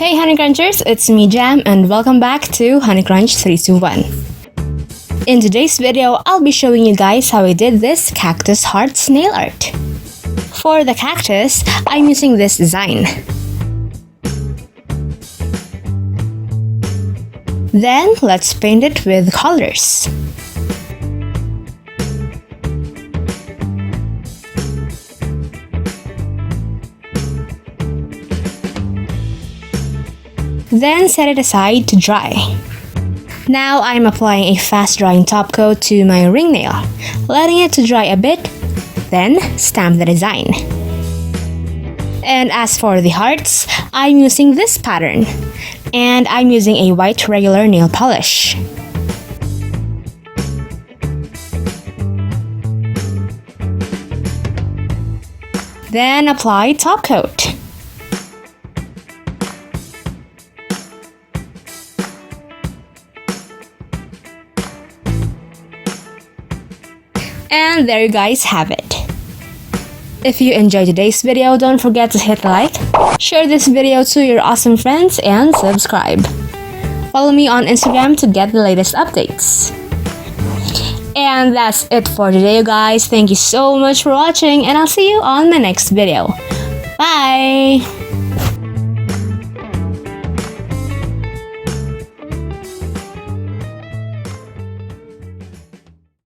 Hey honeycrunchers, it's me Jham and welcome back to honeycrunch321. In today's video, I'll be showing you guys how I did this Cactus Hearts nail art. For the cactus, I'm using this design. Then, let's paint it with colors. Then set it aside to dry. Now I'm applying a fast drying top coat to my ring nail, letting it to dry a bit, then stamp the design. And as for the hearts, I'm using this pattern, and I'm using a white regular nail polish. Then apply top coat. And there you guys have it. If you enjoyed today's video, don't forget to hit like, share this video to your awesome friends, and subscribe. Follow me on Instagram to get the latest updates. And that's it for today, you guys. Thank you so much for watching, and I'll see you on my next video. Bye!